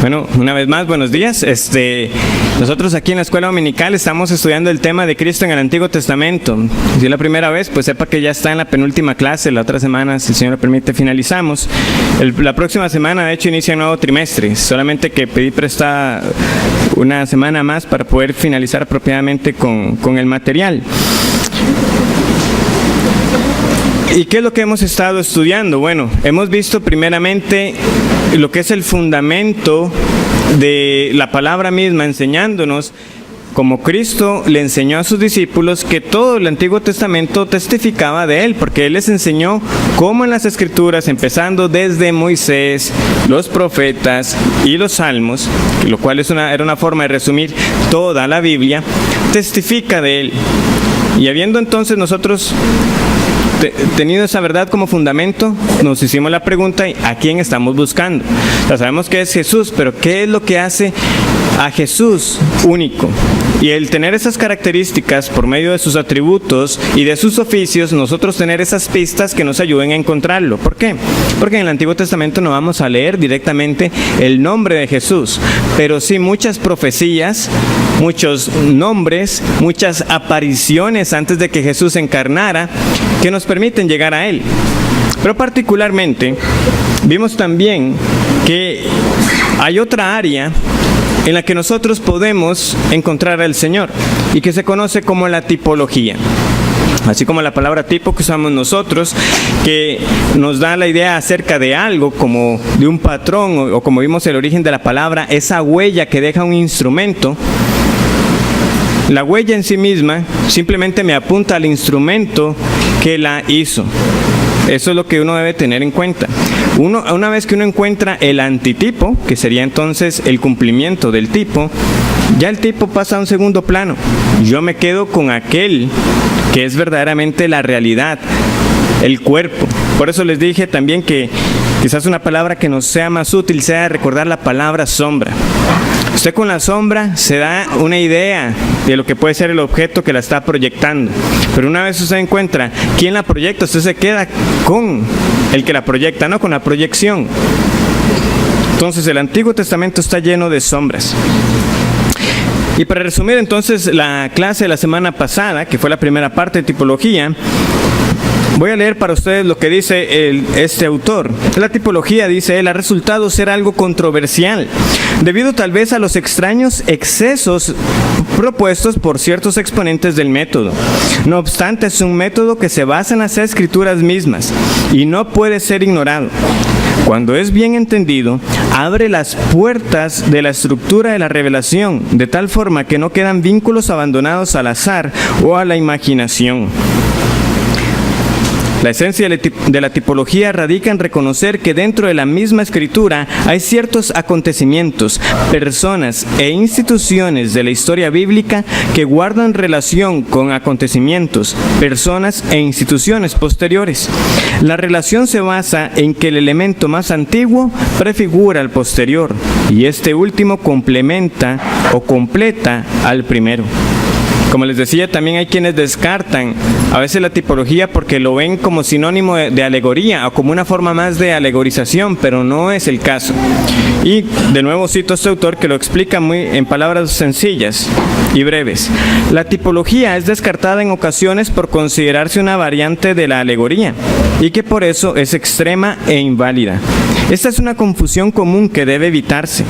Bueno, una vez más, buenos días. Nosotros aquí en la escuela dominical estamos estudiando el tema de Cristo en el Antiguo Testamento. Si es la primera vez, pues sepa que ya está en la penúltima clase. La otra semana, si el Señor lo permite, finalizamos. La próxima semana, de hecho, inicia un nuevo trimestre. Solamente que pedí prestada una semana más para poder finalizar apropiadamente con el material. ¿Y qué es lo que hemos estado estudiando? Bueno, hemos visto primeramente lo que es el fundamento de la palabra misma, enseñándonos como Cristo le enseñó a sus discípulos que todo el Antiguo Testamento testificaba de Él, porque Él les enseñó cómo en las Escrituras, empezando desde Moisés, los profetas y los salmos, lo cual era una forma de resumir toda la Biblia, testifica de Él. Y habiendo entonces nosotros tenido esa verdad como fundamento, nos hicimos la pregunta: ¿a quién estamos buscando? Ya sabemos que es Jesús, pero ¿qué es lo que hace a Jesús único? Y el tener esas características por medio de sus atributos y de sus oficios, nosotros tener esas pistas que nos ayuden a encontrarlo. ¿Por qué? Porque en el Antiguo Testamento no vamos a leer directamente el nombre de Jesús, pero sí muchas profecías, muchos nombres, muchas apariciones antes de que Jesús encarnara, que nos permiten llegar a Él. Pero particularmente, vimos también que hay otra área en la que nosotros podemos encontrar al Señor y que se conoce como la tipología. Así como la palabra tipo que usamos nosotros, que nos da la idea acerca de algo, como de un patrón, o como vimos el origen de la palabra, esa huella que deja un instrumento. La huella en sí misma simplemente me apunta al instrumento que la hizo. Eso es lo que uno debe tener en cuenta. Una vez que uno encuentra el antitipo, que sería entonces el cumplimiento del tipo, ya el tipo pasa a un segundo plano. Yo me quedo con aquel que es verdaderamente la realidad, el cuerpo. Por eso les dije también que quizás una palabra que nos sea más útil sea recordar la palabra sombra. Usted con la sombra se da una idea de lo que puede ser el objeto que la está proyectando. Pero una vez usted encuentra quién la proyecta, usted se queda con el que la proyecta, no con la proyección. Entonces el Antiguo Testamento está lleno de sombras. Y para resumir entonces la clase de la semana pasada, que fue la primera parte de tipología, voy a leer para ustedes lo que dice este autor. La tipología, dice él, ha resultado ser algo controversial, debido tal vez a los extraños excesos propuestos por ciertos exponentes del método. No obstante, es un método que se basa en las escrituras mismas y no puede ser ignorado. Cuando es bien entendido, abre las puertas de la estructura de la revelación, de tal forma que no quedan vínculos abandonados al azar o a la imaginación. La esencia de la tipología radica en reconocer que dentro de la misma escritura hay ciertos acontecimientos, personas e instituciones de la historia bíblica que guardan relación con acontecimientos, personas e instituciones posteriores. La relación se basa en que el elemento más antiguo prefigura al posterior y este último complementa o completa al primero. Como les decía, también hay quienes descartan a veces la tipología porque lo ven como sinónimo de alegoría o como una forma más de alegorización, pero no es el caso. Y de nuevo cito a este autor que lo explica en palabras sencillas y breves. La tipología es descartada en ocasiones por considerarse una variante de la alegoría y que por eso es extrema e inválida. Esta es una confusión común que debe evitarse.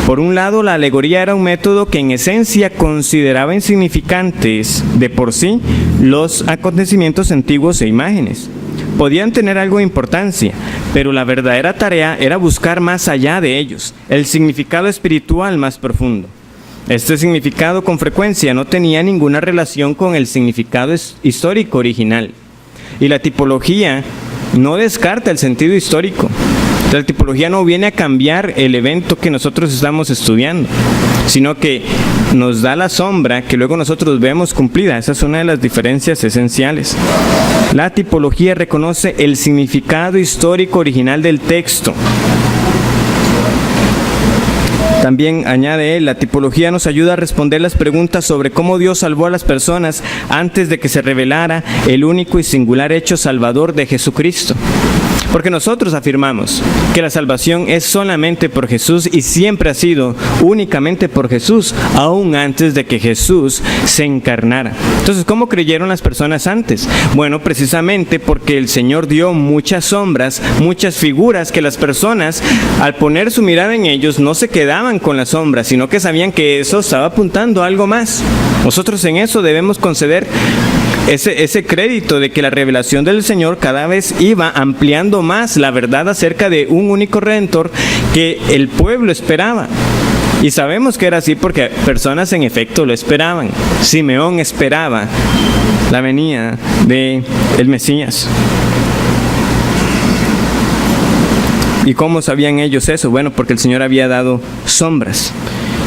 Por un lado, la alegoría era un método que en esencia consideraba insignificantes de por sí los acontecimientos antiguos e imágenes. Podían tener algo de importancia, pero la verdadera tarea era buscar más allá de ellos, el significado espiritual más profundo. Este significado con frecuencia no tenía ninguna relación con el significado histórico original. Y la tipología no descarta el sentido histórico. La tipología no viene a cambiar el evento que nosotros estamos estudiando, sino que nos da la sombra que luego nosotros vemos cumplida. Esa es una de las diferencias esenciales. La tipología reconoce el significado histórico original del texto. También añade él, la tipología nos ayuda a responder las preguntas sobre cómo Dios salvó a las personas antes de que se revelara el único y singular hecho salvador de Jesucristo. Porque nosotros afirmamos que la salvación es solamente por Jesús y siempre ha sido únicamente por Jesús, aún antes de que Jesús se encarnara. Entonces, ¿cómo creyeron las personas antes? Bueno, precisamente porque el Señor dio muchas sombras, muchas figuras que las personas, al poner su mirada en ellos, no se quedaban con las sombras, sino que sabían que eso estaba apuntando a algo más. Nosotros en eso debemos conceder ese crédito de que la revelación del Señor cada vez iba ampliando más la verdad acerca de un único Redentor que el pueblo esperaba. Y sabemos que era así porque personas en efecto lo esperaban. Simeón esperaba la venida del Mesías. ¿Y cómo sabían ellos eso? Bueno, porque el Señor había dado sombras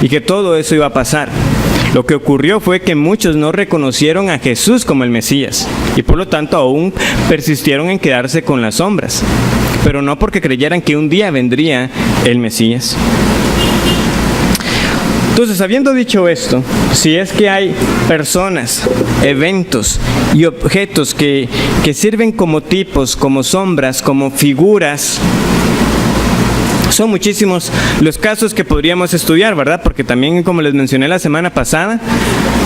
y que todo eso iba a pasar. Lo que ocurrió fue que muchos no reconocieron a Jesús como el Mesías y por lo tanto aún persistieron en quedarse con las sombras, pero no porque creyeran que un día vendría el Mesías. Entonces, habiendo dicho esto, si es que hay personas, eventos y objetos que sirven como tipos, como sombras, como figuras, son muchísimos los casos que podríamos estudiar, ¿verdad? Porque también, como les mencioné la semana pasada,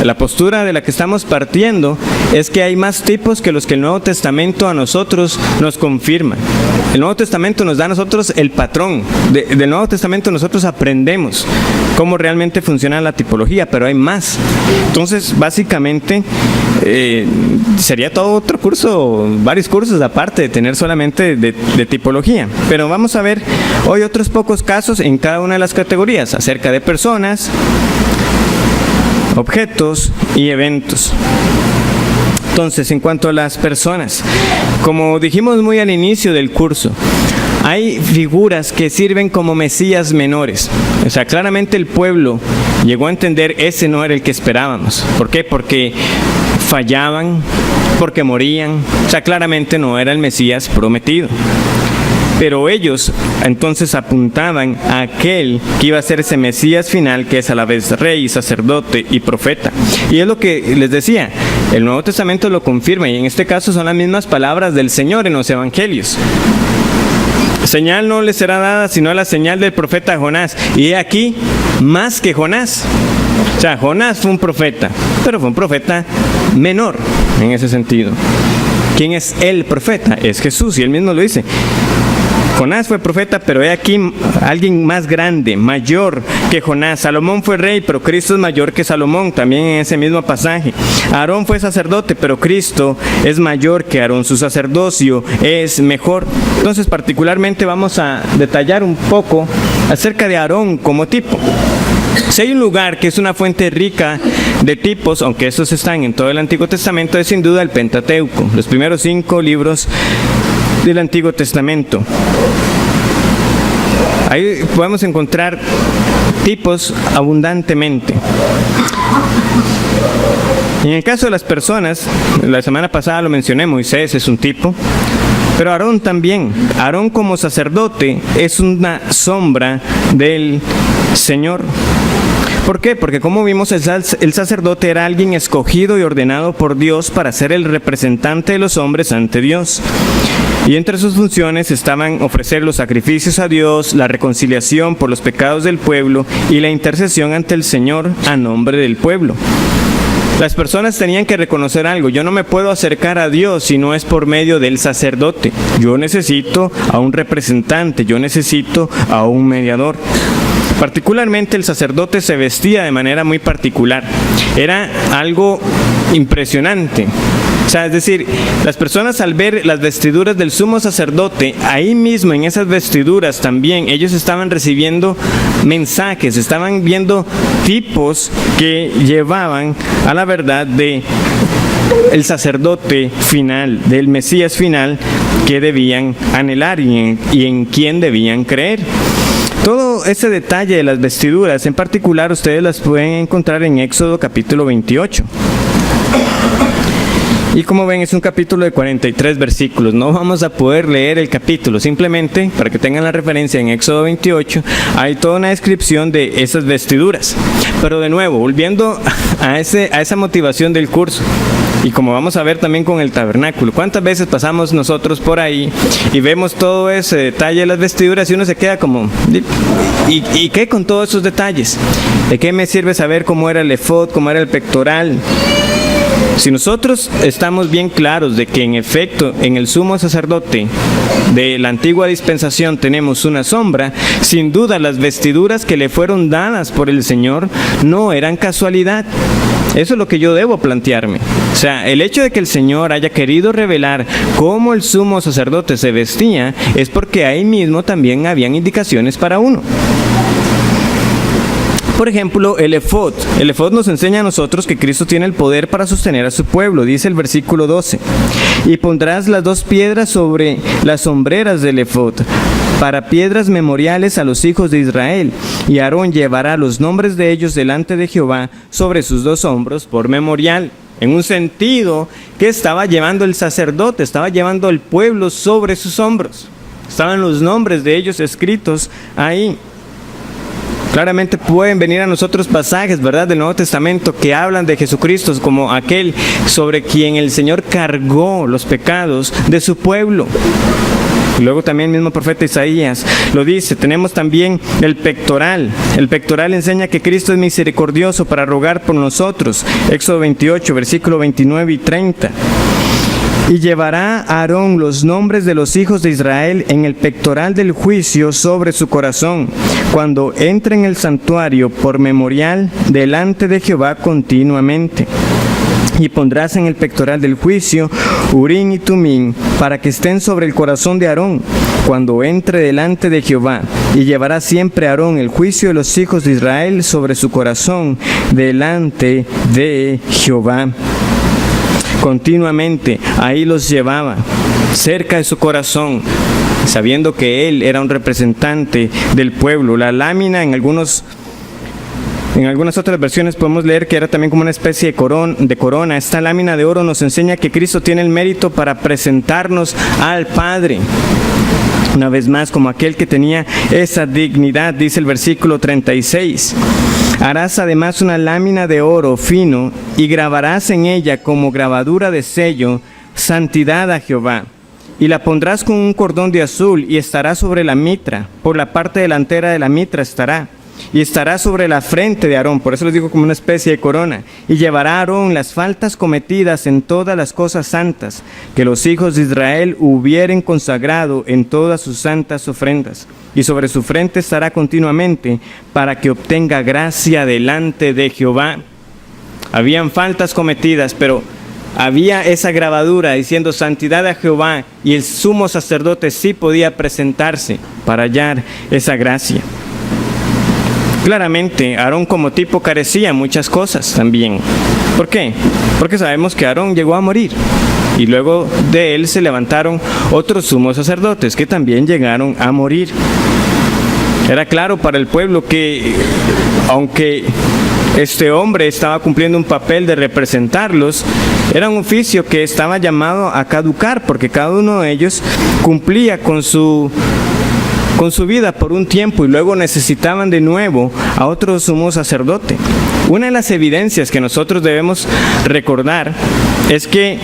la postura de la que estamos partiendo es que hay más tipos que los que el Nuevo Testamento a nosotros nos confirma. El Nuevo Testamento nos da a nosotros el patrón. Del Nuevo Testamento nosotros aprendemos cómo realmente funciona la tipología, pero hay más. Entonces, básicamente, sería todo otro curso, varios cursos aparte de tener solamente de tipología. Pero vamos a ver hoy otros pocos casos en cada una de las categorías acerca de personas, objetos y eventos. Entonces, en cuanto a las personas, como dijimos muy al inicio del curso, hay figuras que sirven como mesías menores. O sea, claramente el pueblo llegó a entender ese no era el que esperábamos. ¿Por qué? Porque fallaban, porque morían. O sea, claramente no era el Mesías prometido. Pero ellos entonces apuntaban a aquel que iba a ser ese Mesías final, que es a la vez rey, sacerdote y profeta. Y es lo que les decía, el Nuevo Testamento lo confirma, y en este caso son las mismas palabras del Señor en los Evangelios. Señal no les será dada sino la señal del profeta Jonás. Y he aquí, más que Jonás. O sea, Jonás fue un profeta, pero fue un profeta menor en ese sentido. ¿Quién es el profeta? Es Jesús, y él mismo lo dice. Jonás fue profeta, pero he aquí alguien más grande, mayor que Jonás. Salomón fue rey, pero Cristo es mayor que Salomón, también en ese mismo pasaje. Aarón fue sacerdote, pero Cristo es mayor que Aarón. Su sacerdocio es mejor. Entonces, particularmente vamos a detallar un poco acerca de Aarón como tipo. Si hay un lugar que es una fuente rica de tipos, aunque estos están en todo el Antiguo Testamento, es sin duda el Pentateuco, los primeros 5 libros del Antiguo Testamento. Ahí podemos encontrar tipos abundantemente. En el caso de las personas, la semana pasada lo mencioné, Moisés es un tipo, pero Aarón también. Aarón como sacerdote es una sombra del Señor. ¿Por qué? Porque como vimos, el sacerdote era alguien escogido y ordenado por Dios para ser el representante de los hombres ante Dios. Y entre sus funciones estaban ofrecer los sacrificios a Dios, la reconciliación por los pecados del pueblo y la intercesión ante el Señor a nombre del pueblo. Las personas tenían que reconocer algo: yo no me puedo acercar a Dios si no es por medio del sacerdote. Yo necesito a un representante, yo necesito a un mediador. Particularmente el sacerdote se vestía de manera muy particular. Era algo impresionante. O sea, es decir, las personas al ver las vestiduras del sumo sacerdote, ahí mismo en esas vestiduras también ellos estaban recibiendo mensajes, estaban viendo tipos que llevaban a la verdad de el sacerdote final, del Mesías final que debían anhelar y en quien debían creer. Todo ese detalle de las vestiduras, en particular, ustedes las pueden encontrar en Éxodo capítulo 28. Y como ven, es un capítulo de 43 versículos. No vamos a poder leer el capítulo, simplemente para que tengan la referencia, en Éxodo 28 hay toda una descripción de esas vestiduras. Pero de nuevo, volviendo a esa motivación del curso, Y como vamos a ver también con el tabernáculo, ¿cuántas veces pasamos nosotros por ahí y vemos todo ese detalle de las vestiduras y uno se queda como, ¿y qué con todos esos detalles? ¿De qué me sirve saber cómo era el efod, cómo era el pectoral? Si nosotros estamos bien claros de que en efecto en el sumo sacerdote de la antigua dispensación tenemos una sombra, sin duda las vestiduras que le fueron dadas por el Señor no eran casualidad. Eso es lo que yo debo plantearme. O sea, el hecho de que el Señor haya querido revelar cómo el sumo sacerdote se vestía es porque ahí mismo también habían indicaciones para uno. Por ejemplo, el efod. El efod nos enseña a nosotros que Cristo tiene el poder para sostener a su pueblo. Dice el versículo 12. Y pondrás las 2 piedras sobre las sombreras del efod, para piedras memoriales a los hijos de Israel. Y Aarón llevará los nombres de ellos delante de Jehová sobre sus 2 hombros por memorial. En un sentido que estaba llevando el sacerdote, estaba llevando al pueblo sobre sus hombros. Estaban los nombres de ellos escritos ahí. Claramente pueden venir a nosotros pasajes, ¿verdad?, del Nuevo Testamento que hablan de Jesucristo como aquel sobre quien el Señor cargó los pecados de su pueblo. Luego también el mismo profeta Isaías lo dice. Tenemos también el pectoral. El pectoral enseña que Cristo es misericordioso para rogar por nosotros. Éxodo 28, versículo 29 y 30. Y llevará Aarón los nombres de los hijos de Israel en el pectoral del juicio sobre su corazón, cuando entre en el santuario por memorial delante de Jehová continuamente. Y pondrás en el pectoral del juicio Urim y Tumim, para que estén sobre el corazón de Aarón, cuando entre delante de Jehová. Y llevará siempre Aarón el juicio de los hijos de Israel sobre su corazón delante de Jehová. Continuamente ahí los llevaba, cerca de su corazón, sabiendo que él era un representante del pueblo. La lámina en algunas otras versiones podemos leer que era también como una especie de corona. Esta lámina de oro nos enseña que Cristo tiene el mérito para presentarnos al Padre. Una vez más, como aquel que tenía esa dignidad, dice el versículo 36. Harás además una lámina de oro fino y grabarás en ella como grabadura de sello, santidad a Jehová. Y la pondrás con un cordón de azul y estará sobre la mitra, por la parte delantera de la mitra estará. Y estará sobre la frente de Aarón, por eso les digo como una especie de corona. Y llevará a Aarón las faltas cometidas en todas las cosas santas que los hijos de Israel hubieren consagrado en todas sus santas ofrendas. Y sobre su frente estará continuamente para que obtenga gracia delante de Jehová. Habían faltas cometidas, pero había esa grabadura diciendo santidad a Jehová, y el sumo sacerdote sí podía presentarse para hallar esa gracia. Claramente, Aarón como tipo carecía muchas cosas también. ¿Por qué? Porque sabemos que Aarón llegó a morir y luego de él se levantaron otros sumos sacerdotes que también llegaron a morir. Era claro para el pueblo que, aunque este hombre estaba cumpliendo un papel de representarlos, era un oficio que estaba llamado a caducar, porque cada uno de ellos cumplía con su vida por un tiempo y luego necesitaban de nuevo a otro sumo sacerdote. Una de las evidencias que nosotros debemos recordar es que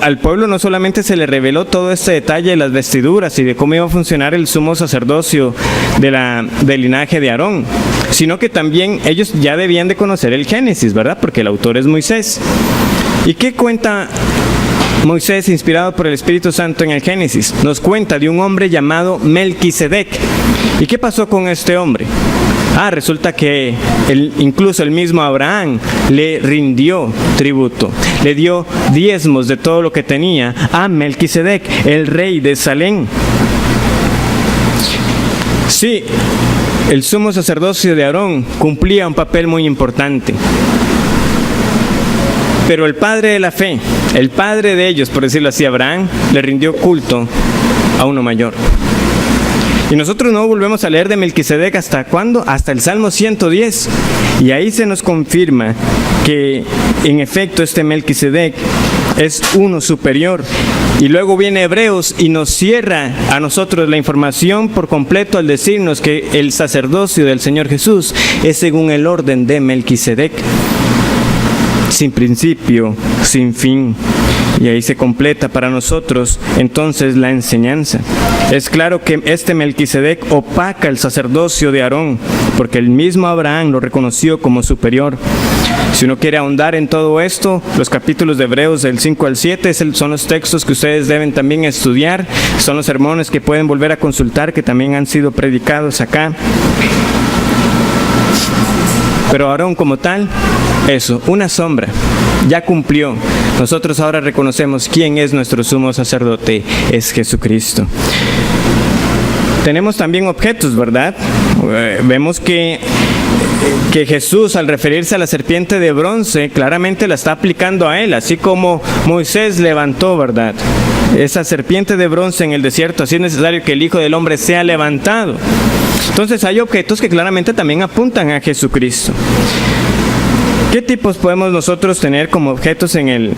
al pueblo no solamente se le reveló todo este detalle de las vestiduras y de cómo iba a funcionar el sumo sacerdocio del linaje de Aarón, sino que también ellos ya debían de conocer el Génesis, ¿verdad? Porque el autor es Moisés. ¿Y qué cuenta Moisés, inspirado por el Espíritu Santo en el Génesis? Nos cuenta de un hombre llamado Melquisedec. ¿Y qué pasó con este hombre? Resulta que incluso el mismo Abraham le rindió tributo, le dio diezmos de todo lo que tenía a Melquisedec, el rey de Salem. Sí, el sumo sacerdocio de Aarón cumplía un papel muy importante. Pero el padre de la fe, el padre de ellos, por decirlo así, Abraham, le rindió culto a uno mayor. Y nosotros no volvemos a leer de Melquisedec ¿hasta cuándo? Hasta el Salmo 110. Y ahí se nos confirma que en efecto este Melquisedec es uno superior. Y luego viene Hebreos y nos cierra a nosotros la información por completo al decirnos que el sacerdocio del Señor Jesús es según el orden de Melquisedec. sin principio, sin fin. Y ahí se completa para nosotros entonces la enseñanza. Es claro que este Melquisedec opaca el sacerdocio de Aarón, porque el mismo Abraham lo reconoció como superior. Si uno quiere ahondar en todo esto, los capítulos de Hebreos del 5 al 7 son los textos que ustedes deben también estudiar, son los sermones que pueden volver a consultar, que también han sido predicados acá. Pero Aarón como tal, eso, una sombra, ya cumplió. Nosotros ahora reconocemos quién es nuestro sumo sacerdote, es Jesucristo. Tenemos también objetos, ¿verdad? Vemos que Jesús, al referirse a la serpiente de bronce, claramente la está aplicando a él, así como Moisés levantó, ¿verdad? Esa serpiente de bronce en el desierto, así es necesario que el Hijo del Hombre sea levantado. Entonces hay objetos que claramente también apuntan a Jesucristo. ¿Qué tipos podemos nosotros tener como objetos en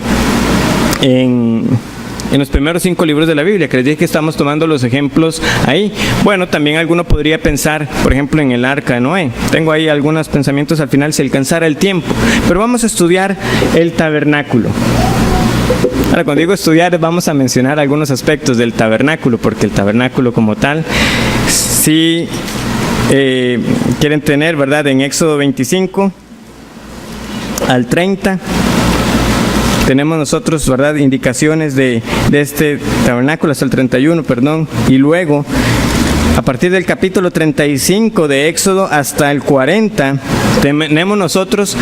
los primeros 5 libros de la Biblia? Que les dije que estamos tomando los ejemplos ahí. Bueno, también alguno podría pensar, por ejemplo, en el arca de Noé. Tengo ahí algunos pensamientos al final si alcanzara el tiempo. Pero vamos a estudiar el tabernáculo. Ahora, cuando digo estudiar, vamos a mencionar algunos aspectos del tabernáculo, porque el tabernáculo como tal, si quieren tener, ¿verdad? En Éxodo 25 al 30, tenemos nosotros, ¿verdad?, indicaciones de este tabernáculo hasta el 31, perdón, y luego a partir del capítulo 35 de Éxodo hasta el 40, tenemos nosotros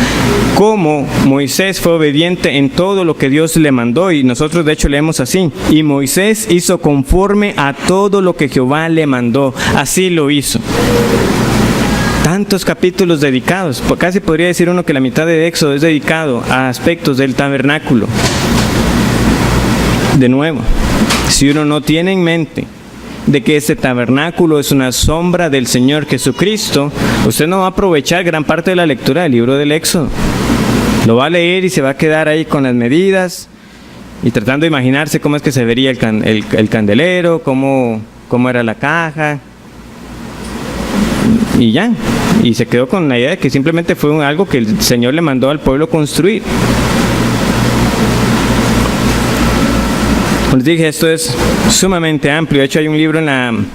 cómo Moisés fue obediente en todo lo que Dios le mandó, y nosotros de hecho leemos así: y Moisés hizo conforme a todo lo que Jehová le mandó, así lo hizo. Tantos capítulos dedicados, casi podría decir uno que la mitad de Éxodo es dedicado a aspectos del tabernáculo. De nuevo, si uno no tiene en mente de que este tabernáculo es una sombra del Señor Jesucristo, usted no va a aprovechar gran parte de la lectura del libro del Éxodo. Lo va a leer y se va a quedar ahí con las medidas y tratando de imaginarse cómo es que se vería el candelero, cómo era la caja, y ya, y se quedó con la idea de que simplemente fue algo que el Señor le mandó al pueblo construir. Como les dije, esto es sumamente amplio. De hecho, hay un libro no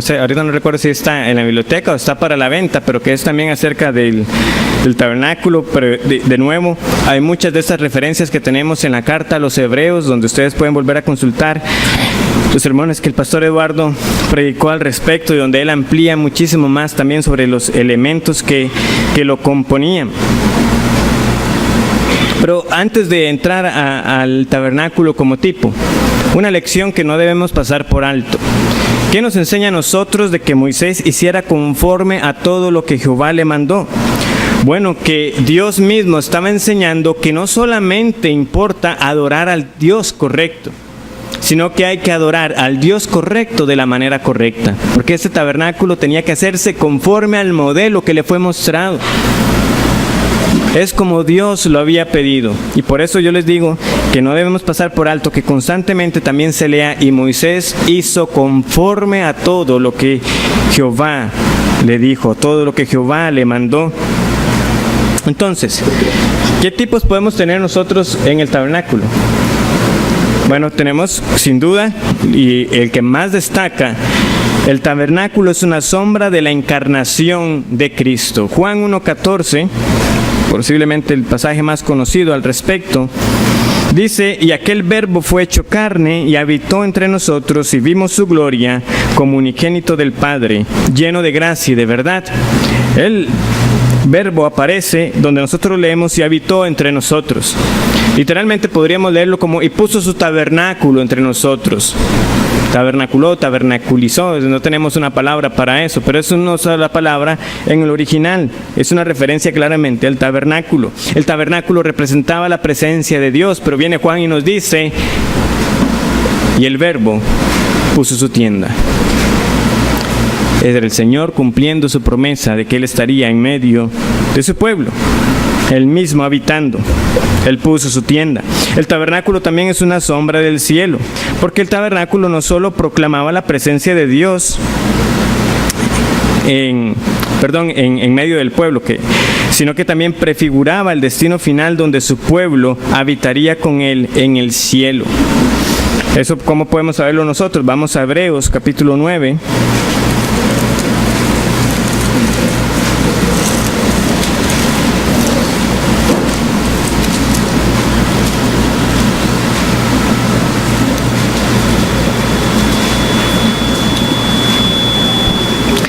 sé, ahorita no recuerdo si está en la biblioteca o está para la venta, pero que es también acerca del tabernáculo. Pero de nuevo, hay muchas de estas referencias que tenemos en la carta a los Hebreos, donde ustedes pueden volver a consultar los sermones que el pastor Eduardo predicó al respecto, y donde él amplía muchísimo más también sobre los elementos que lo componían. Pero antes de entrar al tabernáculo como tipo, una lección que no debemos pasar por alto. ¿Qué nos enseña a nosotros de que Moisés hiciera conforme a todo lo que Jehová le mandó? Bueno, que Dios mismo estaba enseñando que no solamente importa adorar al Dios correcto, sino que hay que adorar al Dios correcto de la manera correcta, porque este tabernáculo tenía que hacerse conforme al modelo que le fue mostrado. Es como Dios lo había pedido, y por eso yo les digo que no debemos pasar por alto que constantemente también se lea: y Moisés hizo conforme a todo lo que Jehová le dijo, todo lo que Jehová le mandó. Entonces, ¿qué tipos podemos tener nosotros en el tabernáculo? Bueno, tenemos sin duda, y el que más destaca, el tabernáculo es una sombra de la encarnación de Cristo. Juan 1:14, posiblemente el pasaje más conocido al respecto, dice: y aquel verbo fue hecho carne y habitó entre nosotros, y vimos su gloria como unigénito del Padre, lleno de gracia y de verdad. El verbo aparece donde nosotros leemos: y habitó entre nosotros. Literalmente podríamos leerlo como: y puso su tabernáculo entre nosotros. Tabernaculó, tabernaculizó, no tenemos una palabra para eso, pero eso no es la palabra en el original, es una referencia claramente al tabernáculo. El tabernáculo representaba la presencia de Dios, pero viene Juan y nos dice: y el verbo puso su tienda. Era el Señor cumpliendo su promesa de que Él estaría en medio de su pueblo, Él mismo habitando. Él puso su tienda. El tabernáculo también es una sombra del cielo, porque el tabernáculo no solo proclamaba la presencia de Dios en medio del pueblo, que sino que también prefiguraba el destino final donde su pueblo habitaría con él en el cielo. Eso, ¿cómo podemos saberlo nosotros? Vamos a Hebreos capítulo 9.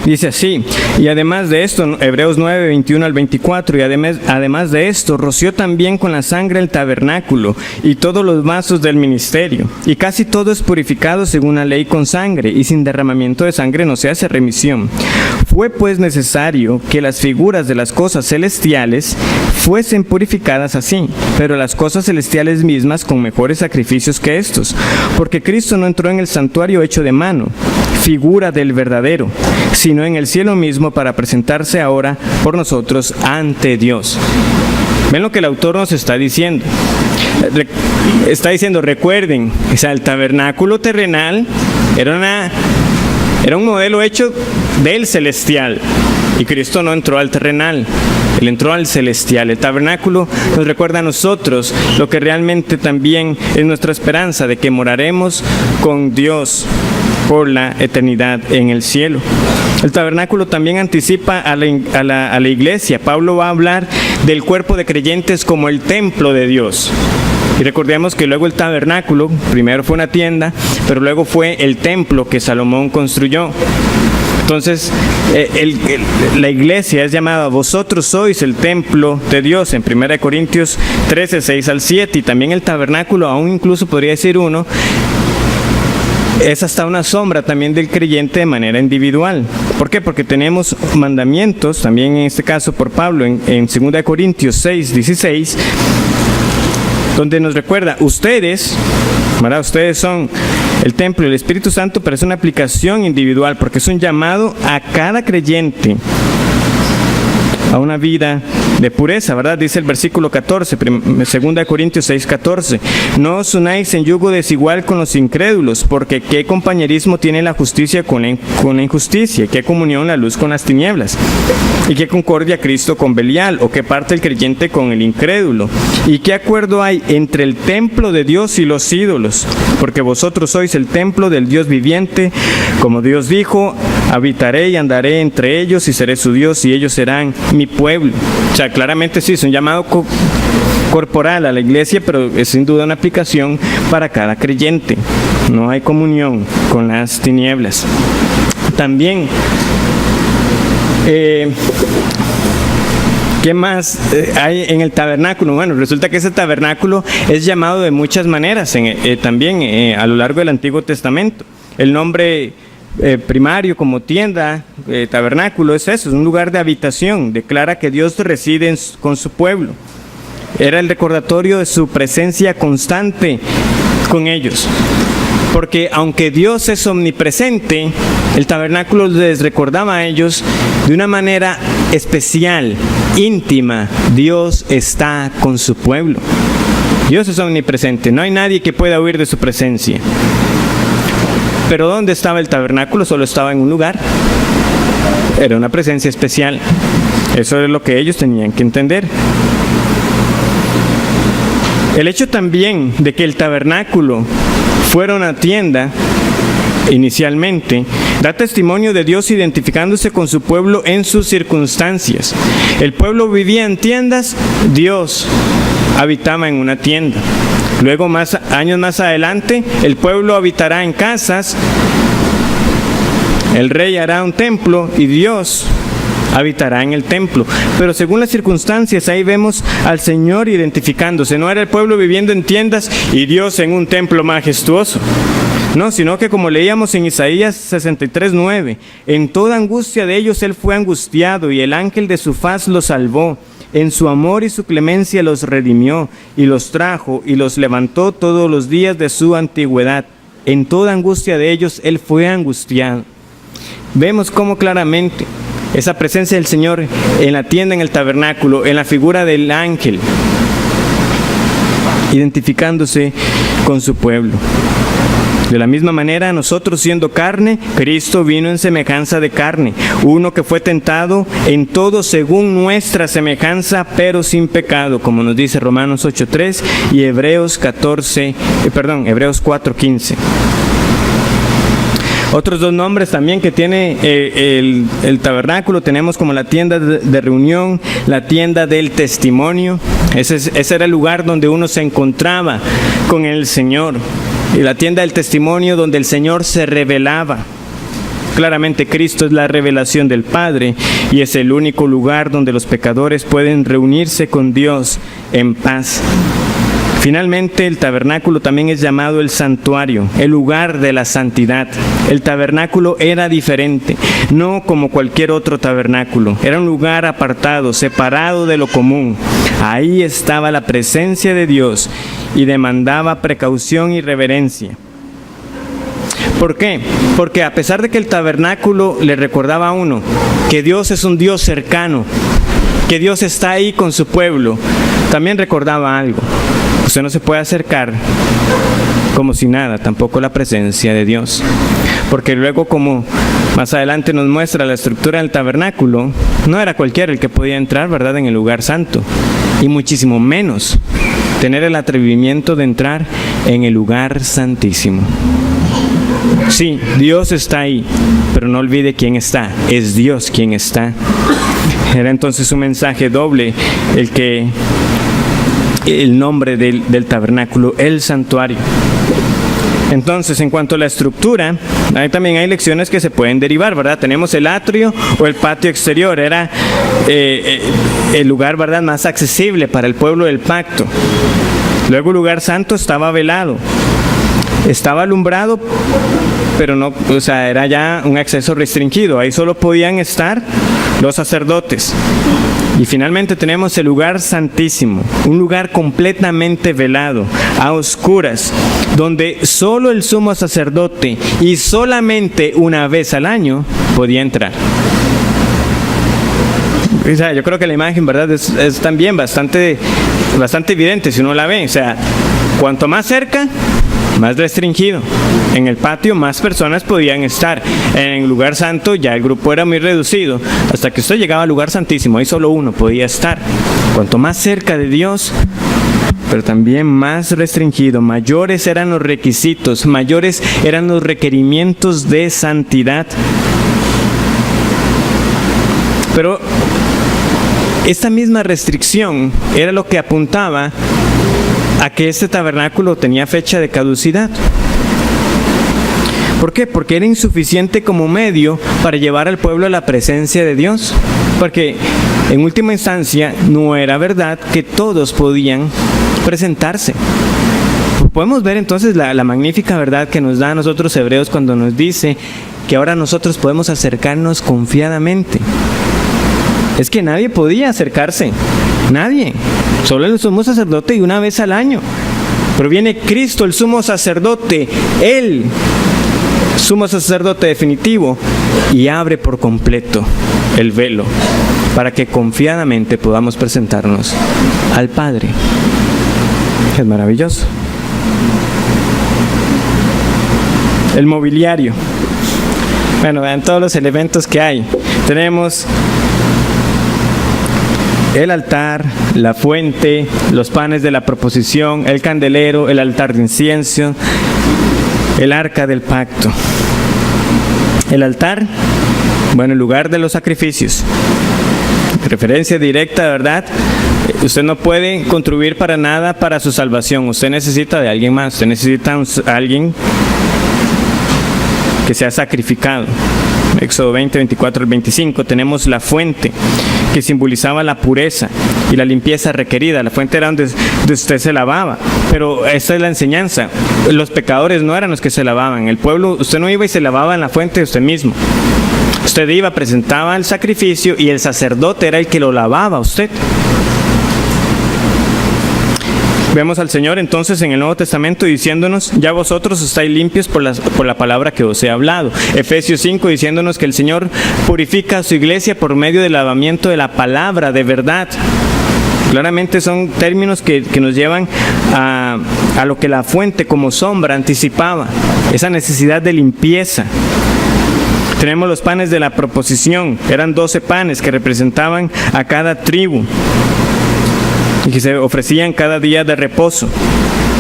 Dice así, y además de esto, Hebreos 9, 21 al 24, y además de esto, roció también con la sangre el tabernáculo y todos los vasos del ministerio, y casi todo es purificado según la ley con sangre, y sin derramamiento de sangre no se hace remisión. Fue pues necesario que las figuras de las cosas celestiales fuesen purificadas así, pero las cosas celestiales mismas con mejores sacrificios que estos, porque Cristo no entró en el santuario hecho de mano, figura del verdadero, sino en el cielo mismo para presentarse ahora por nosotros ante Dios. ¿Ven lo que el autor nos está diciendo? Está diciendo, recuerden, o sea, el tabernáculo terrenal era un modelo hecho del celestial, y Cristo no entró al terrenal, Él entró al celestial. El tabernáculo nos recuerda a nosotros lo que realmente también es nuestra esperanza, de que moraremos con Dios por la eternidad en el cielo. El tabernáculo también anticipa a la iglesia. Pablo va a hablar del cuerpo de creyentes como el templo de Dios. Y recordemos que luego el tabernáculo, primero fue una tienda, pero luego fue el templo que Salomón construyó. Entonces, la iglesia es llamada, vosotros sois el templo de Dios, en 1 Corintios 13, 6 al 7, y también el tabernáculo, aún incluso podría decir uno, es hasta una sombra también del creyente de manera individual. ¿Por qué? Porque tenemos mandamientos, también en este caso por Pablo, en 2 Corintios 6, 16, donde nos recuerda, ustedes, ¿verdad? Ustedes son el templo del Espíritu Santo, pero es una aplicación individual, porque es un llamado a cada creyente a una vida de pureza, ¿verdad? Dice el versículo 14, 2 Corintios 6, 14. No os unáis en yugo desigual con los incrédulos, porque ¿qué compañerismo tiene la justicia con la injusticia? ¿Qué comunión la luz con las tinieblas? ¿Y qué concordia Cristo con Belial? ¿O qué parte el creyente con el incrédulo? ¿Y qué acuerdo hay entre el templo de Dios y los ídolos? Porque vosotros sois el templo del Dios viviente, como Dios dijo, habitaré y andaré entre ellos y seré su Dios y ellos serán mi pueblo. O sea, claramente sí, es un llamado corporal a la iglesia, pero es sin duda una aplicación para cada creyente. No hay comunión con las tinieblas. También, ¿qué más hay en el tabernáculo? Bueno, resulta que ese tabernáculo es llamado de muchas maneras también a lo largo del Antiguo Testamento. El nombre primario como tienda, tabernáculo, es eso, es un lugar de habitación, declara que Dios reside con su pueblo. Era el recordatorio de su presencia constante con ellos. Porque aunque Dios es omnipresente, el tabernáculo les recordaba a ellos de una manera especial, íntima, Dios está con su pueblo. Dios es omnipresente, no hay nadie que pueda huir de su presencia. Pero ¿dónde estaba el tabernáculo? Solo estaba en un lugar. Era una presencia especial. Eso es lo que ellos tenían que entender. El hecho también de que el tabernáculo fuera una tienda, inicialmente, da testimonio de Dios identificándose con su pueblo en sus circunstancias. El pueblo vivía en tiendas, Dios habitaba en una tienda. Luego, años más adelante, el pueblo habitará en casas, el rey hará un templo y Dios habitará en el templo. Pero según las circunstancias, ahí vemos al Señor identificándose. No era el pueblo viviendo en tiendas y Dios en un templo majestuoso. No, sino que como leíamos en Isaías 63:9, en toda angustia de ellos Él fue angustiado y el ángel de su faz los salvó. En su amor y su clemencia los redimió y los trajo y los levantó todos los días de su antigüedad. En toda angustia de ellos Él fue angustiado. Vemos cómo claramente esa presencia del Señor en la tienda, en el tabernáculo, en la figura del ángel, identificándose con su pueblo. De la misma manera, nosotros siendo carne, Cristo vino en semejanza de carne, uno que fue tentado en todo según nuestra semejanza, pero sin pecado, como nos dice Romanos 8:3 y Hebreos 4:15. Otros dos nombres también que tiene el tabernáculo tenemos como la tienda de reunión, la tienda del testimonio. Ese era el lugar donde uno se encontraba con el Señor. Y la tienda del testimonio donde el Señor se revelaba. Claramente Cristo es la revelación del Padre y es el único lugar donde los pecadores pueden reunirse con Dios en paz. Finalmente, el tabernáculo también es llamado el santuario, el lugar de la santidad. El tabernáculo era diferente, no como cualquier otro tabernáculo. Era un lugar apartado, separado de lo común. Ahí estaba la presencia de Dios y demandaba precaución y reverencia. ¿Por qué? Porque a pesar de que el tabernáculo le recordaba a uno que Dios es un Dios cercano, que Dios está ahí con su pueblo, también recordaba algo. Usted no se puede acercar como si nada, tampoco la presencia de Dios. Porque luego, como más adelante nos muestra la estructura del tabernáculo, no era cualquiera el que podía entrar, ¿verdad?, en el lugar santo. Y muchísimo menos tener el atrevimiento de entrar en el lugar santísimo. Sí, Dios está ahí, pero no olvide quién está. Es Dios quien está. Era entonces un mensaje doble el nombre del tabernáculo, el santuario. Entonces, en cuanto a la estructura, ahí también hay lecciones que se pueden derivar, ¿verdad? Tenemos el atrio o el patio exterior, era el lugar, ¿verdad?, más accesible para el pueblo del pacto. Luego el lugar santo estaba velado, estaba alumbrado, pero no, era ya un acceso restringido. Ahí solo podían estar los sacerdotes. Y finalmente tenemos el lugar santísimo, un lugar completamente velado, a oscuras, donde solo el sumo sacerdote y solamente una vez al año podía entrar. Yo creo que la imagen, ¿verdad?, es también bastante evidente si uno la ve. Cuanto más cerca, más restringido. En el patio más personas podían estar. En el lugar santo ya el grupo era muy reducido. Hasta que usted llegaba al lugar santísimo, ahí solo uno podía estar. Cuanto más cerca de Dios, pero también más restringido. Mayores eran los requisitos, mayores eran los requerimientos de santidad. Pero esta misma restricción era lo que apuntaba a que este tabernáculo tenía fecha de caducidad. ¿Por qué? Porque era insuficiente como medio para llevar al pueblo a la presencia de Dios. Porque en última instancia no era verdad que todos podían presentarse. Podemos ver entonces la magnífica verdad que nos da a nosotros Hebreos cuando nos dice que ahora nosotros podemos acercarnos confiadamente. Es que nadie podía acercarse, nadie, solo el sumo sacerdote y una vez al año. Pero viene Cristo, el sumo sacerdote, Él, sumo sacerdote definitivo, y abre por completo el velo para que confiadamente podamos presentarnos al Padre. Es maravilloso. El mobiliario. Bueno, vean todos los elementos que hay. Tenemos el altar, la fuente, los panes de la proposición, el candelero, el altar de incienso, el arca del pacto. El altar, el lugar de los sacrificios. Referencia directa, ¿verdad? Usted no puede contribuir para nada para su salvación. Usted necesita de alguien más. Usted necesita a alguien que sea sacrificado. Éxodo 20, 24 al 25, tenemos la fuente que simbolizaba la pureza y la limpieza requerida. La fuente era donde usted se lavaba, pero esta es la enseñanza. Los pecadores no eran los que se lavaban. El pueblo, usted no iba y se lavaba en la fuente de usted mismo. Usted iba, presentaba el sacrificio y el sacerdote era el que lo lavaba a usted. Vemos al Señor entonces en el Nuevo Testamento diciéndonos: ya vosotros estáis limpios por la palabra que os he hablado. Efesios 5 diciéndonos que el Señor purifica a su iglesia por medio del lavamiento de la palabra de verdad. Claramente son términos que nos llevan a a lo que la fuente como sombra anticipaba, esa necesidad de limpieza. Tenemos los panes de la proposición, eran 12 panes que representaban a cada tribu y que se ofrecían cada día de reposo.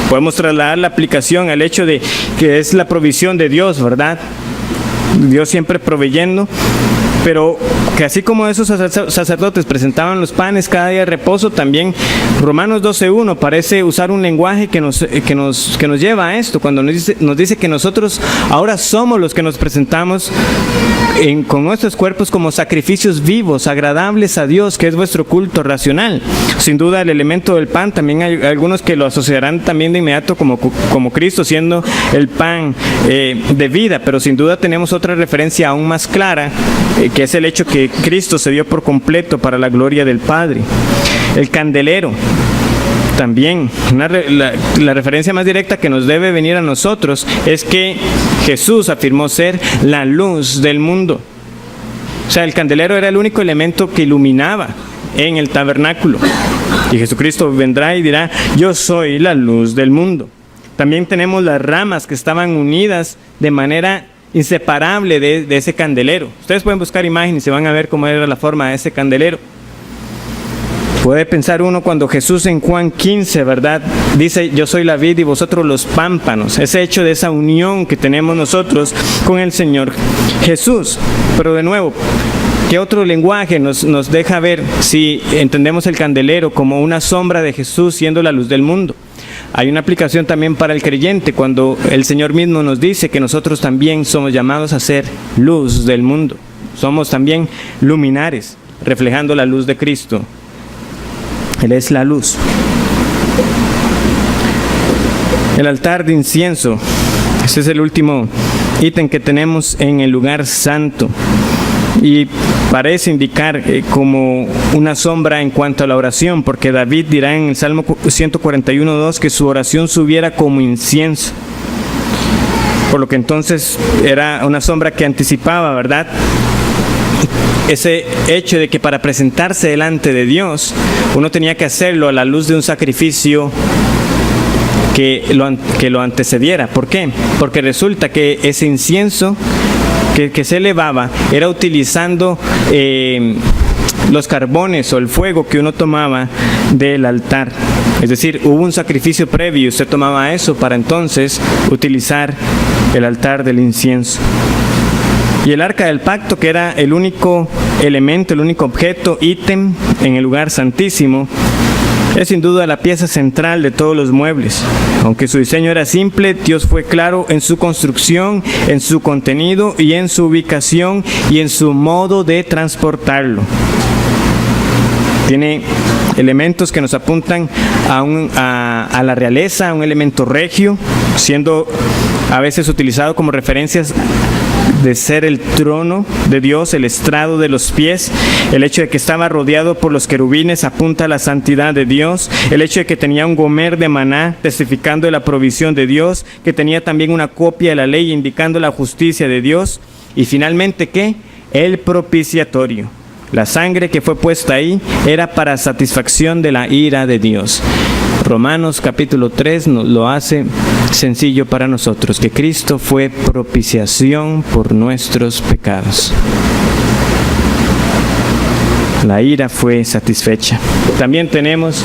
Podemos trasladar la aplicación al hecho de que es la provisión de Dios, ¿verdad? Dios siempre proveyendo, pero que así como esos sacerdotes presentaban los panes cada día de reposo, también Romanos 12:1 parece usar un lenguaje que nos lleva a esto, cuando nos dice que nosotros ahora somos los que nos presentamos con nuestros cuerpos como sacrificios vivos, agradables a Dios, que es vuestro culto racional. Sin duda el elemento del pan, también hay algunos que lo asociarán también de inmediato como Cristo siendo el pan de vida, pero sin duda tenemos otra referencia aún más clara, que es el hecho que Cristo se dio por completo para la gloria del Padre. El candelero, también la referencia más directa que nos debe venir a nosotros es que Jesús afirmó ser la luz del mundo. O sea, el candelero era el único elemento que iluminaba en el tabernáculo. Y Jesucristo vendrá y dirá: yo soy la luz del mundo. También tenemos las ramas que estaban unidas de manera inseparable de ese candelero. Ustedes pueden buscar imágenes y van a ver cómo era la forma de ese candelero. Puede pensar uno cuando Jesús en Juan 15, ¿verdad?, dice: yo soy la vid y vosotros los pámpanos. Ese hecho de esa unión que tenemos nosotros con el Señor Jesús. Pero de nuevo, ¿qué otro lenguaje nos deja ver si entendemos el candelero como una sombra de Jesús siendo la luz del mundo? Hay una aplicación también para el creyente cuando el Señor mismo nos dice que nosotros también somos llamados a ser luz del mundo. Somos también luminares, reflejando la luz de Cristo. Él es la luz. El altar de incienso. Este es el último ítem que tenemos en el lugar santo. Y parece indicar como una sombra en cuanto a la oración, porque David dirá en el Salmo 141:2 que su oración subiera como incienso. Por lo que entonces era una sombra que anticipaba, ¿verdad?, ese hecho de que para presentarse delante de Dios, uno tenía que hacerlo a la luz de un sacrificio que lo antecediera. ¿Por qué? Porque resulta que ese incienso que se elevaba era utilizando los carbones o el fuego que uno tomaba del altar. Es decir, hubo un sacrificio previo y usted tomaba eso para entonces utilizar el altar del incienso. Y el arca del pacto, que era el único elemento, el único objeto, ítem en el lugar santísimo, es sin duda la pieza central de todos los muebles. Aunque su diseño era simple, Dios fue claro en su construcción, en su contenido y en su ubicación y en su modo de transportarlo. Tiene elementos que nos apuntan a la realeza, a un elemento regio, siendo a veces utilizado como referencias de ser el trono de Dios, el estrado de los pies. El hecho de que estaba rodeado por los querubines apunta a la santidad de Dios. El hecho de que tenía un gomer de maná testificando de la provisión de Dios, que tenía también una copia de la ley indicando la justicia de Dios. Y finalmente, ¿qué? El propiciatorio. La sangre que fue puesta ahí era para satisfacción de la ira de Dios. Romanos capítulo 3 nos lo hace sencillo para nosotros, que Cristo fue propiciación por nuestros pecados. La ira fue satisfecha. También tenemos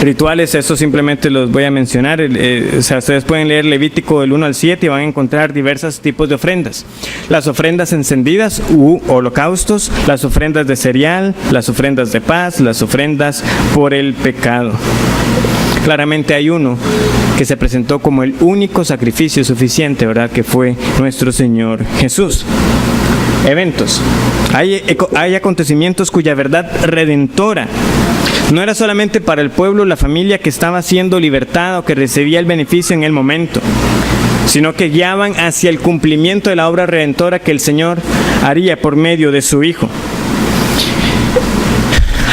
rituales, eso simplemente los voy a mencionar. Ustedes pueden leer Levítico del 1 al 7 y van a encontrar diversos tipos de ofrendas. Las ofrendas encendidas u holocaustos, las ofrendas de cereal, las ofrendas de paz, las ofrendas por el pecado. Claramente hay uno que se presentó como el único sacrificio suficiente, ¿verdad?, que fue nuestro Señor Jesús. Eventos. Hay acontecimientos cuya verdad redentora no era solamente para el pueblo, la familia que estaba siendo libertada o que recibía el beneficio en el momento, sino que guiaban hacia el cumplimiento de la obra redentora que el Señor haría por medio de su Hijo.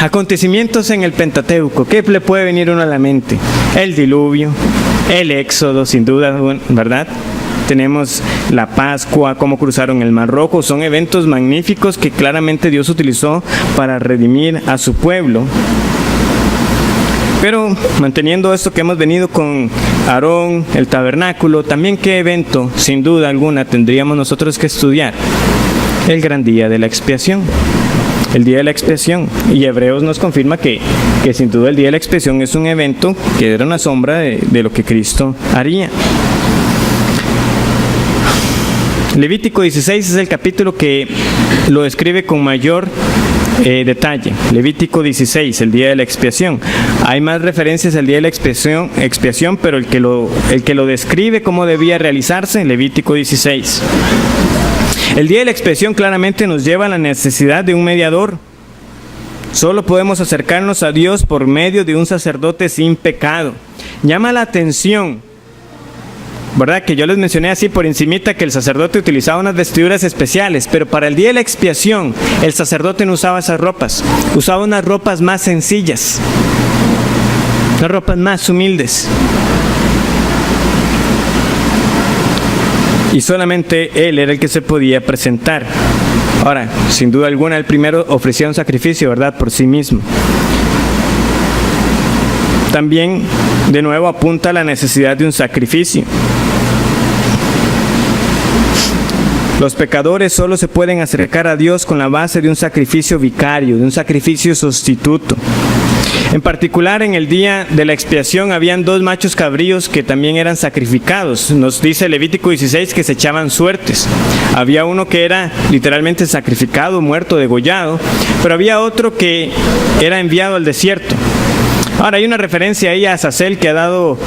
Acontecimientos en el Pentateuco. ¿Qué le puede venir uno a la mente? El diluvio, el éxodo, sin duda, ¿verdad? Tenemos la Pascua, cómo cruzaron el Mar Rojo. Son eventos magníficos que claramente Dios utilizó para redimir a su pueblo. Pero manteniendo esto que hemos venido con Aarón, el tabernáculo, también qué evento, sin duda alguna, tendríamos nosotros que estudiar: el gran día de la expiación. El día de la expiación. Y Hebreos nos confirma que sin duda el día de la expiación es un evento que era una sombra de lo que Cristo haría. Levítico 16 es el capítulo que lo describe con mayor detalle. Levítico 16, el día de la expiación. Hay más referencias al día de la expiación, pero el que lo describe cómo debía realizarse, Levítico 16. El día de la expiación claramente nos lleva a la necesidad de un mediador. Solo podemos acercarnos a Dios por medio de un sacerdote sin pecado. Llama la atención, ¿verdad?, que yo les mencioné así por encimita que el sacerdote utilizaba unas vestiduras especiales, pero para el día de la expiación el sacerdote no usaba esas ropas, usaba unas ropas más sencillas, unas ropas más humildes. Y solamente él era el que se podía presentar. Ahora, sin duda alguna, el primero ofrecía un sacrificio, ¿verdad?, por sí mismo. También, de nuevo, apunta a la necesidad de un sacrificio. Los pecadores solo se pueden acercar a Dios con la base de un sacrificio vicario, de un sacrificio sustituto. En particular, en el día de la expiación habían 2 machos cabríos que también eran sacrificados. Nos dice Levítico 16 que se echaban suertes. Había uno que era literalmente sacrificado, muerto, degollado, pero había otro que era enviado al desierto. Ahora, hay una referencia ahí a Azazel que ha dado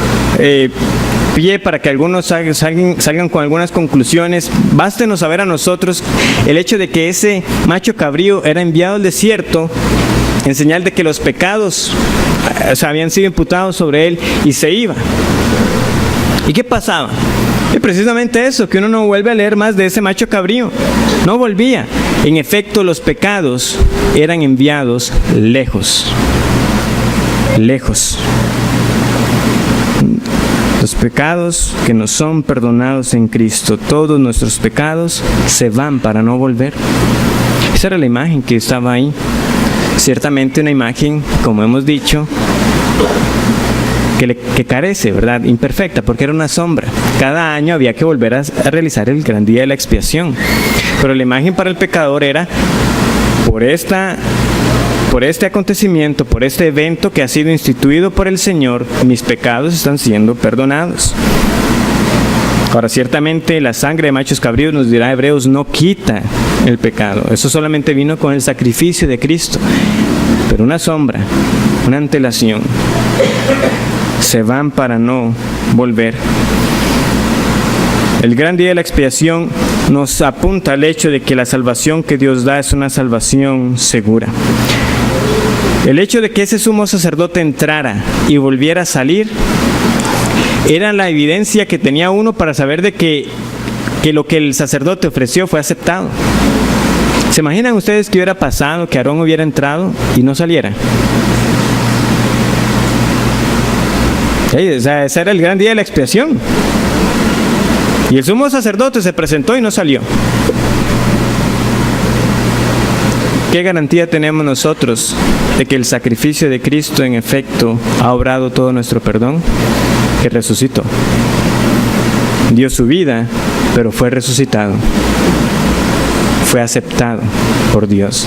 pie para que algunos salgan con algunas conclusiones. Bástenos saber a nosotros el hecho de que ese macho cabrío era enviado al desierto en señal de que los pecados habían sido imputados sobre él y se iba. ¿Y qué pasaba? Y precisamente eso, que uno no vuelve a leer más de ese macho cabrío. No volvía. En efecto, los pecados eran enviados lejos. Lejos. Los pecados que nos son perdonados en Cristo, todos nuestros pecados se van para no volver. Esa era la imagen que estaba ahí. Ciertamente una imagen, como hemos dicho, que carece, ¿verdad?, imperfecta, porque era una sombra. Cada año había que volver a realizar el gran día de la expiación. Pero la imagen para el pecador era por este acontecimiento, por este evento que ha sido instituido por el Señor, mis pecados están siendo perdonados. Ahora, ciertamente la sangre de machos cabríos, nos dirá Hebreos, no quita el pecado. Eso solamente vino con el sacrificio de Cristo. Pero una sombra, una antelación, se van para no volver. El gran día de la expiación nos apunta al hecho de que la salvación que Dios da es una salvación segura. El hecho de que ese sumo sacerdote entrara y volviera a salir era la evidencia que tenía uno para saber de que lo que el sacerdote ofreció fue aceptado. ¿Se imaginan ustedes qué hubiera pasado que Aarón hubiera entrado y no saliera? O sea, ese era el gran día de la expiación. Y el sumo sacerdote se presentó y no salió. ¿Qué garantía tenemos nosotros de que el sacrificio de Cristo en efecto ha obrado todo nuestro perdón? Que resucitó. Dio su vida, pero fue resucitado. Fue aceptado por Dios.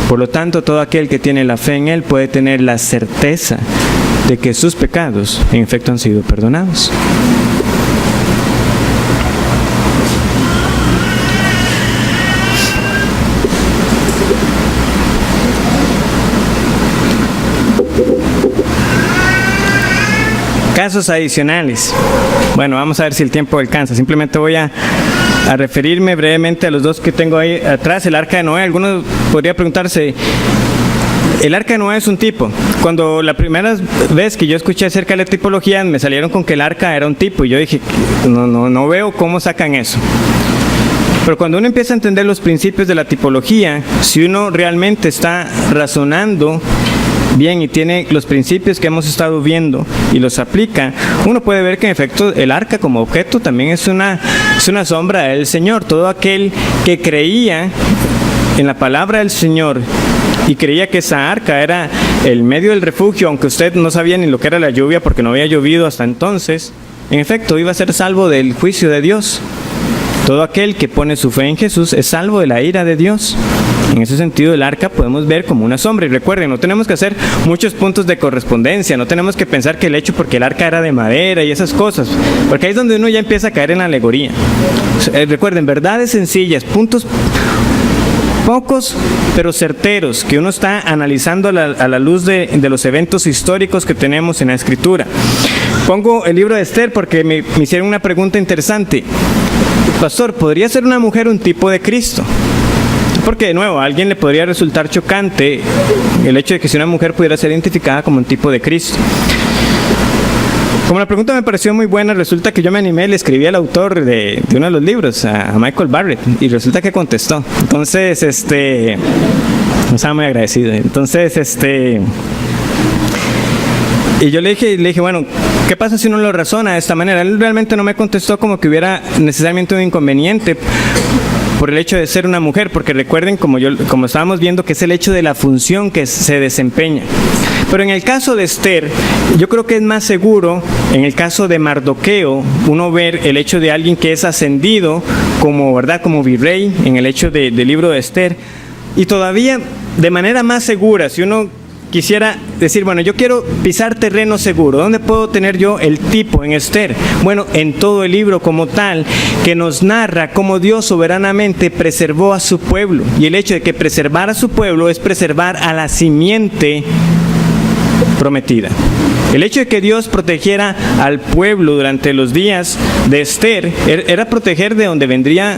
Por lo tanto, todo aquel que tiene la fe en Él puede tener la certeza de que sus pecados en efecto han sido perdonados. Casos adicionales. Bueno, vamos a ver si el tiempo alcanza. Simplemente voy a referirme brevemente a los 2 que tengo ahí atrás. El arca de Noé. Algunos podría preguntarse, el arca de Noé es un tipo. Cuando la primera vez que yo escuché acerca de la tipología, me salieron con que el arca era un tipo. Y yo dije, no veo cómo sacan eso. Pero cuando uno empieza a entender los principios de la tipología, si uno realmente está razonando bien y tiene los principios que hemos estado viendo y los aplica, uno puede ver que en efecto el arca como objeto también es una sombra del Señor. Todo aquel que creía en la palabra del Señor y creía que esa arca era el medio del refugio, aunque usted no sabía ni lo que era la lluvia porque no había llovido hasta entonces, en efecto iba a ser salvo del juicio de Dios. Todo aquel que pone su fe en Jesús es salvo de la ira de Dios. En ese sentido, el arca podemos ver como una sombra. Y recuerden, no tenemos que hacer muchos puntos de correspondencia, no tenemos que pensar que el hecho porque el arca era de madera y esas cosas, porque ahí es donde uno ya empieza a caer en la alegoría. Recuerden, verdades sencillas, puntos pocos pero certeros, que uno está analizando a la luz de los eventos históricos que tenemos en la Escritura. Pongo el libro de Esther porque me hicieron una pregunta interesante. Pastor, ¿podría ser una mujer un tipo de Cristo? Porque de nuevo, a alguien le podría resultar chocante el hecho de que si una mujer pudiera ser identificada como un tipo de Cristo. Como la pregunta me pareció muy buena, resulta que yo me animé y le escribí al autor de uno de los libros, a Michael Barrett, y resulta que contestó. Entonces, estaba muy agradecido. Entonces, y yo le dije, bueno, ¿qué pasa si uno lo razona de esta manera? Él realmente no me contestó como que hubiera necesariamente un inconveniente por el hecho de ser una mujer, porque recuerden, como estábamos viendo, que es el hecho de la función que se desempeña. Pero en el caso de Esther, yo creo que es más seguro, en el caso de Mardoqueo, uno ver el hecho de alguien que es ascendido como, ¿verdad?, como virrey, en el hecho del libro de Esther, y todavía de manera más segura, si uno quisiera decir, bueno, yo quiero pisar terreno seguro, ¿dónde puedo tener yo el tipo en Esther? Bueno, en todo el libro como tal, que nos narra cómo Dios soberanamente preservó a su pueblo, y el hecho de que preservar a su pueblo es preservar a la simiente prometida. El hecho de que Dios protegiera al pueblo durante los días de Esther era proteger de donde vendría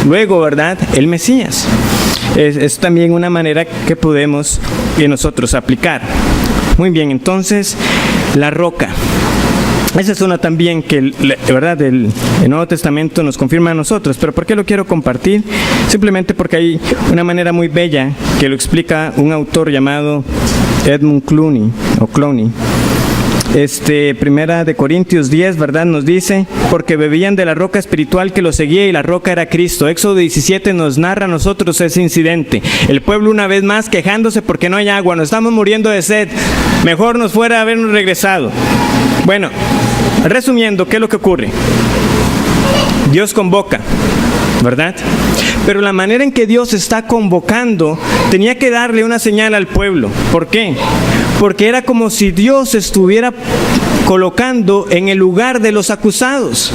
luego, ¿verdad?, el Mesías. Es también una manera que podemos nosotros aplicar. Muy bien, entonces, la roca. Esa es una también que, ¿verdad?, el Nuevo Testamento nos confirma a nosotros. Pero ¿por qué lo quiero compartir? Simplemente porque hay una manera muy bella que lo explica un autor llamado Edmund Clowney. Primera de Corintios 10, ¿verdad?, nos dice, porque bebían de la roca espiritual que los seguía y la roca era Cristo. Éxodo 17 nos narra a nosotros ese incidente. El pueblo una vez más quejándose porque no hay agua, nos estamos muriendo de sed, mejor nos fuera habernos regresado. Bueno, resumiendo, ¿qué es lo que ocurre? Dios convoca, ¿verdad? Pero la manera en que Dios está convocando tenía que darle una señal al pueblo. ¿Por qué? Porque era como si Dios estuviera colocando en el lugar de los acusados.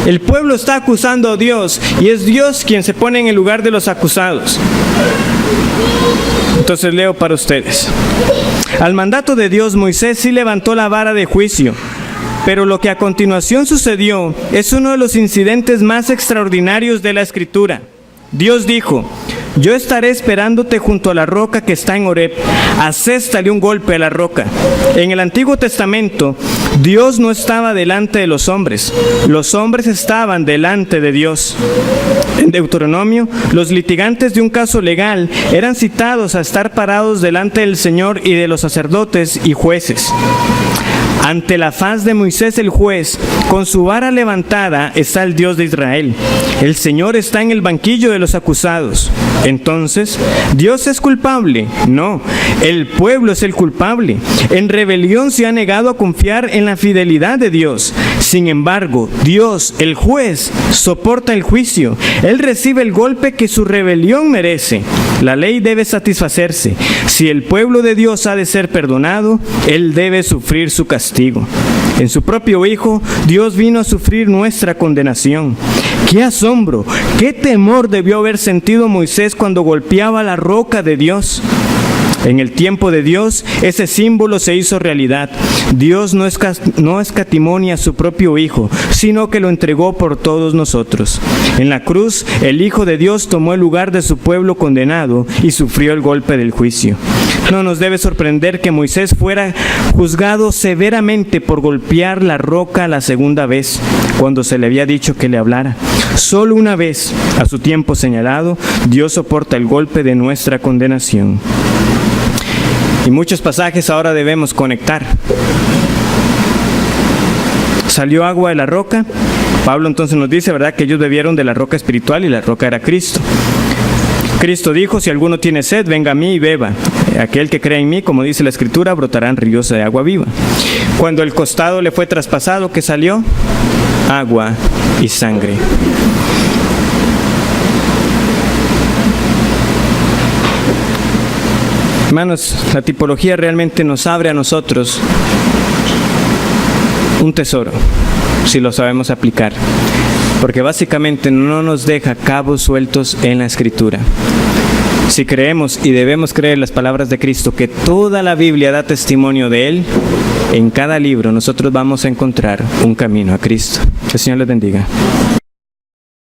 El pueblo está acusando a Dios y es Dios quien se pone en el lugar de los acusados. Entonces leo para ustedes. Al mandato de Dios, Moisés sí levantó la vara de juicio. Pero lo que a continuación sucedió es uno de los incidentes más extraordinarios de la Escritura. Dios dijo, yo estaré esperándote junto a la roca que está en Horeb. Aséstale un golpe a la roca. En el Antiguo Testamento, Dios no estaba delante de los hombres estaban delante de Dios. En Deuteronomio, los litigantes de un caso legal eran citados a estar parados delante del Señor y de los sacerdotes y jueces. Ante la faz de Moisés el juez, con su vara levantada, está el Dios de Israel. El Señor está en el banquillo de los acusados. Entonces, ¿Dios es culpable? No, el pueblo es el culpable. En rebelión se ha negado a confiar en la fidelidad de Dios. Sin embargo, Dios, el juez, soporta el juicio. Él recibe el golpe que su rebelión merece. La ley debe satisfacerse. Si el pueblo de Dios ha de ser perdonado, Él debe sufrir su castigo. En su propio Hijo, Dios vino a sufrir nuestra condenación. ¡Qué asombro! ¡Qué temor debió haber sentido Moisés cuando golpeaba la roca de Dios! En el tiempo de Dios, ese símbolo se hizo realidad. Dios no escatimó a su propio Hijo, sino que lo entregó por todos nosotros. En la cruz, el Hijo de Dios tomó el lugar de su pueblo condenado y sufrió el golpe del juicio. No nos debe sorprender que Moisés fuera juzgado severamente por golpear la roca la segunda vez, cuando se le había dicho que le hablara. Solo una vez, a su tiempo señalado, Dios soporta el golpe de nuestra condenación. Y muchos pasajes ahora debemos conectar. Salió agua de la roca. Pablo entonces nos dice, ¿verdad?, que ellos bebieron de la roca espiritual y la roca era Cristo. Cristo dijo, si alguno tiene sed, venga a mí y beba. Aquel que cree en mí, como dice la Escritura, brotarán ríos de agua viva. Cuando el costado le fue traspasado, ¿qué salió? Agua y sangre. Hermanos, la tipología realmente nos abre a nosotros un tesoro, si lo sabemos aplicar, porque básicamente no nos deja cabos sueltos en la Escritura. Si creemos, y debemos creer las palabras de Cristo, que toda la Biblia da testimonio de Él, en cada libro nosotros vamos a encontrar un camino a Cristo. Que el Señor les bendiga.